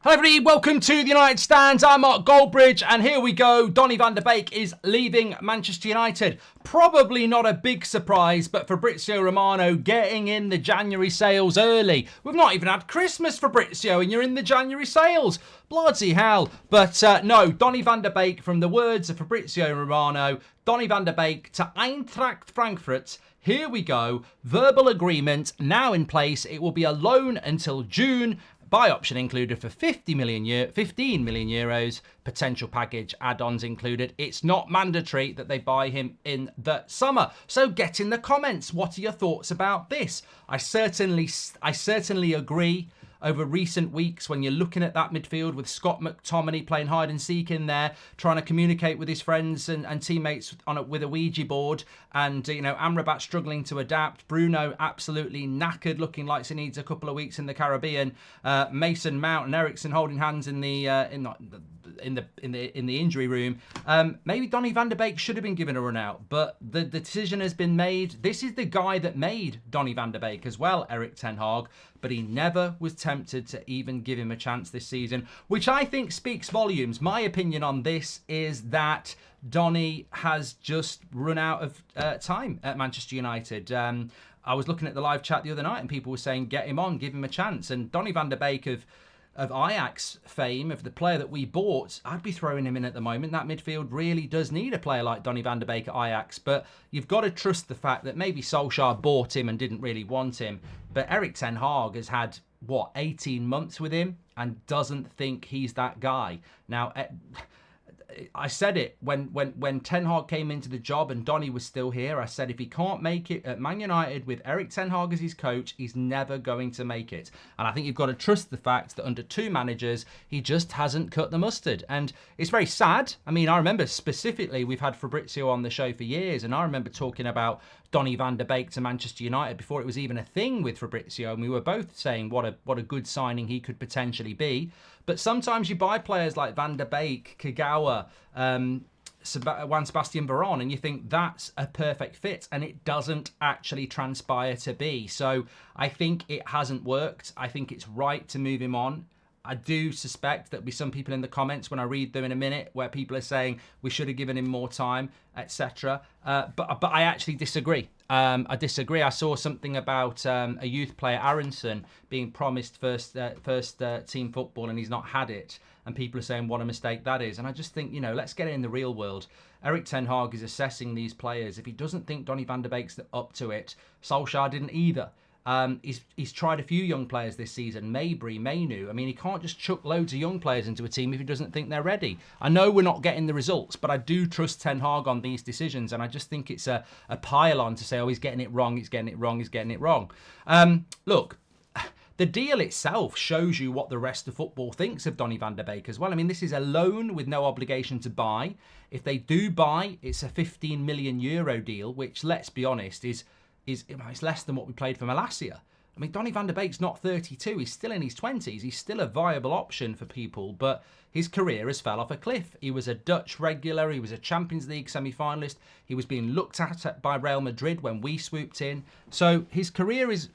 Hello everybody, welcome to the United Stands. I'm Mark Goldbridge and here we go. Donny van de Beek is leaving Manchester United. Probably not a big surprise, but Fabrizio Romano getting in the January sales early. We've not even had Christmas, Fabrizio, and you're in the January sales. Bloody hell. But no, Donny van de Beek, from the words of Fabrizio Romano, Donny van de Beek to Eintracht Frankfurt. Here we go. Verbal agreement now in place. It will be a loan until June. Buy option included for 15 million euros, potential package add-ons included. It's not mandatory that they buy him in the summer. So get in the comments. What are your thoughts about this? I certainly agree. Over recent weeks, when you're looking at that midfield with Scott McTominay playing hide and seek in there, trying to communicate with his friends and teammates with a Ouija board, and Amrabat struggling to adapt, Bruno absolutely knackered, looking like he needs a couple of weeks in the Caribbean, Mason Mount and Eriksen holding hands in the injury room. Maybe Donny van de Beek should have been given a run out, but the decision has been made. This is the guy that made Donny van de Beek as well, Erik ten Hag, but he never was tempted to even give him a chance this season, which I think speaks volumes. My opinion on this is that Donny has just run out of time at Manchester United. I was looking at the live chat the other night and people were saying, get him on, give him a chance. And Donny van de Beek of Ajax fame, of the player that we bought, I'd be throwing him in at the moment. That midfield really does need a player like Donny van de Beek at Ajax, but you've got to trust the fact that maybe Solskjaer bought him and didn't really want him. But Erik ten Hag has had, 18 months with him and doesn't think he's that guy. Now, I said it when Ten Hag came into the job and Donny was still here. I said if he can't make it at Man United with Erik ten Hag as his coach, he's never going to make it. And I think you've got to trust the fact that under two managers, he just hasn't cut the mustard. And it's very sad. I mean, I remember specifically, we've had Fabrizio on the show for years, and I remember talking about Donny van de Beek to Manchester United before it was even a thing with Fabrizio, and we were both saying what a good signing he could potentially be. But sometimes you buy players like Van der Beek, Kagawa, Juan Sebastian Veron, and you think that's a perfect fit, and it doesn't actually transpire to be. So I think it hasn't worked. I think it's right to move him on. I do suspect there'll be some people in the comments when I read them in a minute where people are saying we should have given him more time, etc. But I actually disagree. I disagree. I saw something about a youth player, Aronson, being promised first team football and he's not had it. And people are saying what a mistake that is. And I just think, let's get it in the real world. Erik ten Hag is assessing these players. If he doesn't think Donny van de Beek's up to it, Solskjaer didn't either. He's tried a few young players this season, Mabry, Mainu. I mean, he can't just chuck loads of young players into a team if he doesn't think they're ready. I know we're not getting the results, but I do trust Ten Hag on these decisions, and I just think it's a pile-on to say, oh, he's getting it wrong, he's getting it wrong, he's getting it wrong. Look, the deal itself shows you what the rest of football thinks of Donny van de Beek as well. I mean, this is a loan with no obligation to buy. If they do buy, it's a 15 million euro deal, which, let's be honest, is less than what we played for Malacia. I mean, Donny van de Beek's not 32. He's still in his 20s. He's still a viable option for people, but his career has fell off a cliff. He was a Dutch regular. He was a Champions League semi-finalist. He was being looked at by Real Madrid when we swooped in. So his career is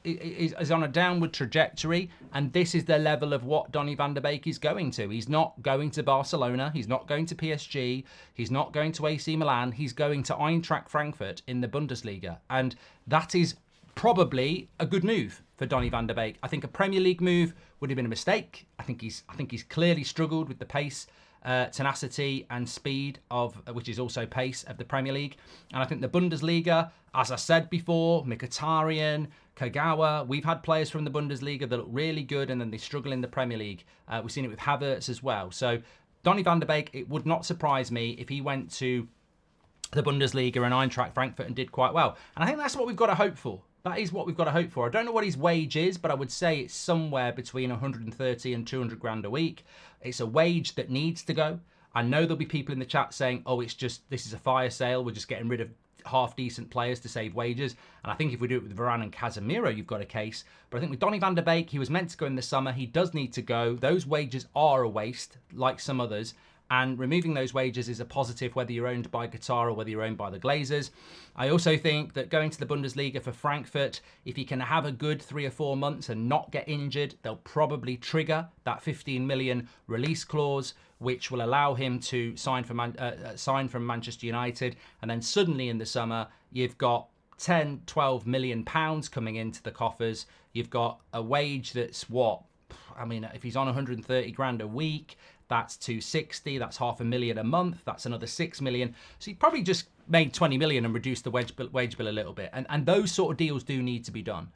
on a downward trajectory, and this is the level of what Donny van de Beek is going to. He's not going to Barcelona. He's not going to PSG. He's not going to AC Milan. He's going to Eintracht Frankfurt in the Bundesliga, and that is probably a good move for Donny van de Beek. I think a Premier League move would have been a mistake. I think he's clearly struggled with the pace, tenacity and speed which is also pace of the Premier League. And I think the Bundesliga, as I said before, Mkhitaryan, Kagawa, we've had players from the Bundesliga that look really good and then they struggle in the Premier League. We've seen it with Havertz as well. So Donny van de Beek, it would not surprise me if he went to the Bundesliga and Eintracht Frankfurt and did quite well. And I think that's what we've got to hope for. That is what we've got to hope for. I don't know what his wage is, but I would say it's somewhere between 130 and 200 grand a week. It's a wage that needs to go. I know there'll be people in the chat saying, oh, this is a fire sale. We're just getting rid of half-decent players to save wages. And I think if we do it with Varane and Casemiro, you've got a case. But I think with Donny van de Beek, he was meant to go in the summer. He does need to go. Those wages are a waste, like some others. and removing those wages is a positive whether you're owned by Qatar or whether you're owned by the Glazers. I also think that going to the Bundesliga for Frankfurt, if he can have a good 3 or 4 months and not get injured, they'll probably trigger that 15 million release clause, which will allow him to sign from Manchester United. And then suddenly in the summer, you've got 10, 12 million pounds coming into the coffers. You've got a wage that's what? I mean, if he's on 130 grand a week, that's 260, that's 500,000 a month, that's another 6 million. So you probably just made 20 million and reduced the wage bill a little bit. And those sort of deals do need to be done.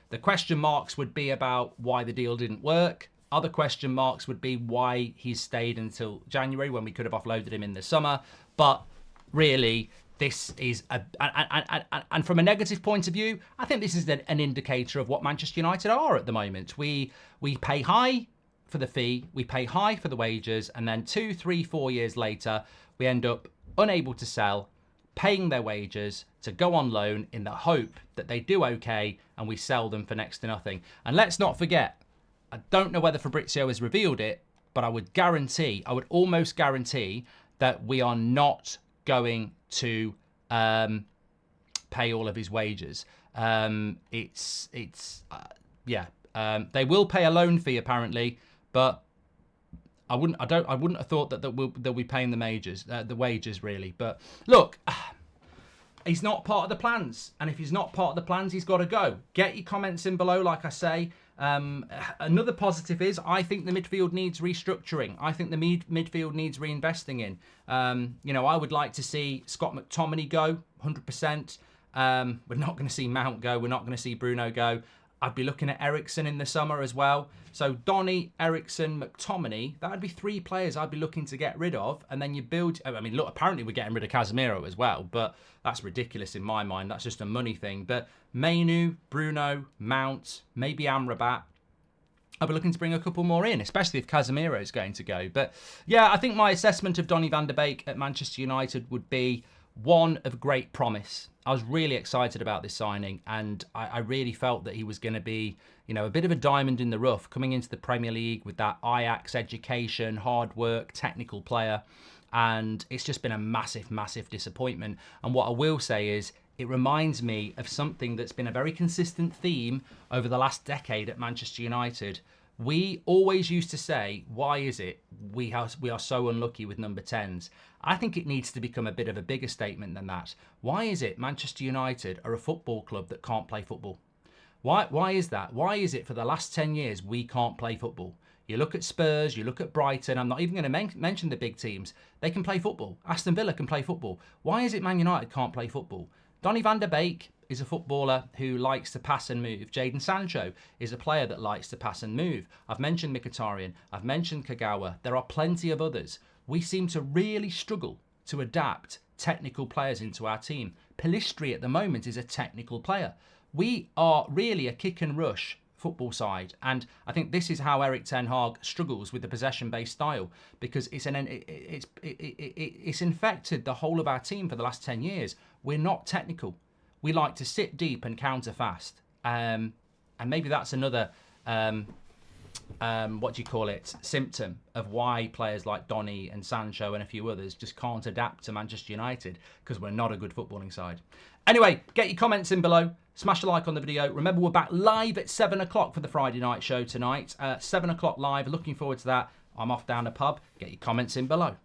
The question marks would be about why the deal didn't work. Other question marks would be why he's stayed until January when we could have offloaded him in the summer. But really, this is and from a negative point of view, I think this is an indicator of what Manchester United are at the moment. We pay high for the fee, we pay high for the wages, and then 2, 3, 4 years later, we end up unable to sell, paying their wages to go on loan in the hope that they do okay, and we sell them for next to nothing. And let's not forget, I don't know whether Fabrizio has revealed it, but I would almost guarantee that we are not going to pay all of his wages. They will pay a loan fee apparently, but I wouldn't have thought that they'll be paying the wages really. But look, he's not part of the plans, and if he's not part of the plans, he's got to go. Get your comments in below, like I say. Another positive is I think the midfield needs restructuring. I think the midfield needs reinvesting in. I would like to see Scott McTominay go 100%. We're not going to see Mount go. We're not going to see Bruno go. I'd be looking at Eriksen in the summer as well. So Donny, Eriksen, McTominay, that would be 3 players I'd be looking to get rid of. And then you build... I mean, look, apparently we're getting rid of Casemiro as well, but that's ridiculous in my mind. That's just a money thing. But Mainu, Bruno, Mount, maybe Amrabat. I'll be looking to bring a couple more in, especially if Casemiro is going to go. But yeah, I think my assessment of Donny van de Beek at Manchester United would be one of great promise. I was really excited about this signing, and I really felt that he was going to be, a bit of a diamond in the rough coming into the Premier League with that Ajax education, hard work, technical player. And it's just been a massive, massive disappointment. And what I will say is it reminds me of something that's been a very consistent theme over the last decade at Manchester United. We always used to say, why is it we are so unlucky with number 10s? I think it needs to become a bit of a bigger statement than that. Why is it Manchester United are a football club that can't play football? Why is that? Why is it for the last 10 years we can't play football? You look at Spurs, you look at Brighton, I'm not even going to mention the big teams. They can play football. Aston Villa can play football. Why is it Man United can't play football? Donny van de Beek is a footballer who likes to pass and move. Jadon Sancho is a player that likes to pass and move. I've mentioned Mkhitaryan. I've mentioned Kagawa. There are plenty of others. We seem to really struggle to adapt technical players into our team. Pellistri at the moment is a technical player. We are really a kick and rush football side, and I think this is how Erik ten Hag struggles with the possession-based style, because it's infected the whole of our team for the last 10 years. We're not technical. We like to sit deep and counter fast, and maybe that's another symptom of why players like Donny and Sancho and a few others just can't adapt to Manchester United, because we're not a good footballing side. Anyway, get your comments in below. Smash a like on the video. Remember, we're back live at 7 o'clock for the Friday night show tonight. 7 o'clock live. Looking forward to that. I'm off down the pub. Get your comments in below.